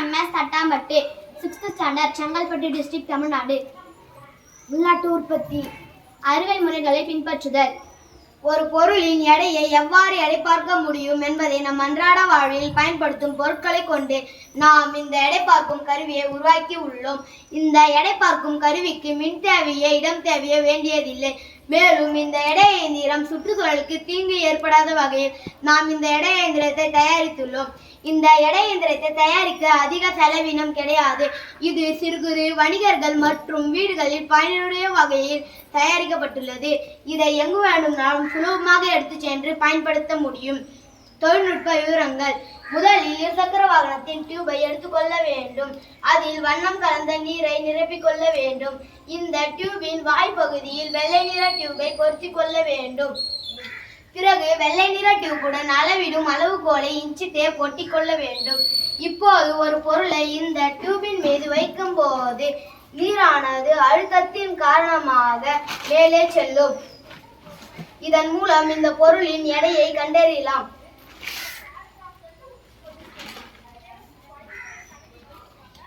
MS தட்டாம்பட்டு 6th standard Chengalpattu district Tamil Nadu. உள்நாட்டு உற்பத்தி அறுவை முறைகளை பின்பற்றுதல். ஒரு பொருளின் எடையை எவ்வாறு எடை பார்க்க முடியும் என்பதை நம் அன்றாட வாழ்வில் பயன்படுத்தும் பொருட்களை கொண்டு நாம் இந்த எடை பார்க்கும் கருவியை உருவாக்கி உள்ளோம். இந்த எடை பார்க்கும் கருவிக்கு மின் தேவையோ இடம் தேவையோ வேண்டியதில்லை. மேலும் இந்த எடை இயந்திரம் சுற்றுச்சூழலுக்கு தீங்கு ஏற்படாத வகையில் நாம் இந்த எடை இயந்திரத்தை தயாரித்துள்ளோம். இந்த எடை இயந்திரத்தை தயாரிக்க அதிக செலவினம் கிடையாது. இது சிறு குறு வணிகர்கள் மற்றும் வீடுகளில் பயனுடைய வகையில் தயாரிக்கப்பட்டுள்ளது. இதை எங்கு வேண்டுமானாலும் சுலபமாக எடுத்து சென்று பயன்படுத்த முடியும். தொழில்நுட்ப விவரங்கள். முதலில் இருசக்கர வாகனத்தின் டியூபை எடுத்துக்கொள்ள வேண்டும். அதில் வண்ணம் கலந்த நீரை நிரப்பிக்கொள்ள வேண்டும். இந்த டியூபின் வாய்ப்பகுதியில் வெள்ளை நிற டியூபை பொருத்தி கொள்ள வேண்டும். பிறகு வெள்ளை நிற டியூபுடன் அளவிடும் அளவுகோலை இன்ச்சு டேப் ஒட்டி கொள்ள வேண்டும். இப்போது ஒரு பொருளை இந்த டியூபின் மீது வைக்கும் போது நீரானது அழுத்தத்தின் காரணமாக மேலே செல்லும். இதன் மூலம் இந்த பொருளின் எடையை கண்டறியலாம்.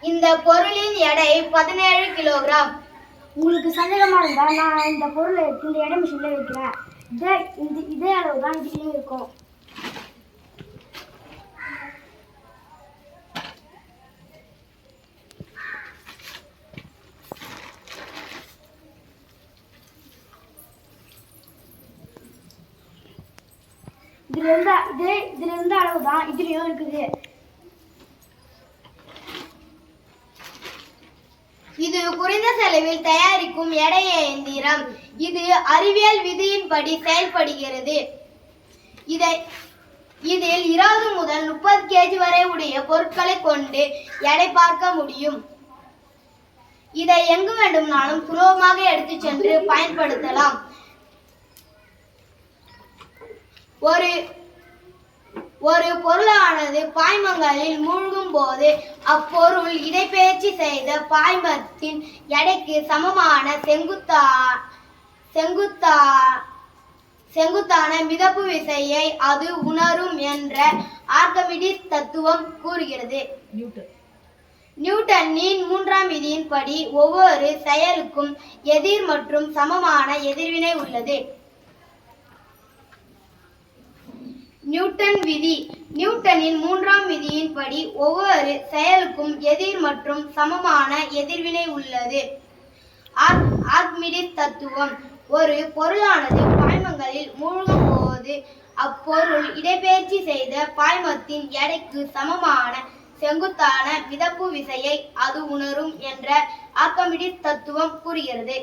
இந்த பொருளின் எடை 17 கிலோகிராம். உங்களுக்கு சந்தேகமா இருந்தா நான் இந்த பொருளை இந்த எடை மிஷின்ல வைக்கிறேன். இதே அளவு தான் இதுலயும் இருக்கும். இதுல இருந்த அளவு தான் இதுலயும் இருக்குது. இது குறைந்த செலவில் தயாரிக்கும் எடை இயந்திரம். இது அறிவியல் விதியின்படி செயல்படுகிறது. இதில் 20 முதல் 30 kg வரை உடைய பொருட்களை கொண்டு எடை பார்க்க முடியும். இதை எங்கு வேண்டுமானாலும் சுலபமாக எடுத்து சென்று பயன்படுத்தலாம். ஒரு பொருளானது பாய்மங்களில் மூழ்கும் போது அப்பொருள் இடப்பெயர்ச்சி செய்த பாய்மத்தின் எடைக்கு சமமான செங்குத்தான மிதப்பு விசையை அது உணரும் என்ற ஆர்க்கிமிடிஸ் தத்துவம் கூறுகிறது. நியூட்டனின் 3ஆம் விதியின்படி ஒவ்வொரு செயலுக்கும் எதிர் மற்றும் சமமான எதிர்வினை உள்ளது. நியூட்டன் விதி. நியூட்டனின் 3ஆம் விதியின்படி ஒவ்வொரு செயலுக்கும் எதிர் மற்றும் சமமான எதிர்வினை உள்ளது. ஆர்க்கிமிடிஸ் தத்துவம். ஒரு பொருளானது பாய்மங்களில் மூழ்கும் போது அப்பொருள் இடப்பெயர்ச்சி செய்த பாய்மத்தின் எடைக்கு சமமான செங்குத்தான மிதப்பு விசையை அது உணரும் என்ற ஆர்க்கிமிடிஸ் தத்துவம் கூறுகிறது.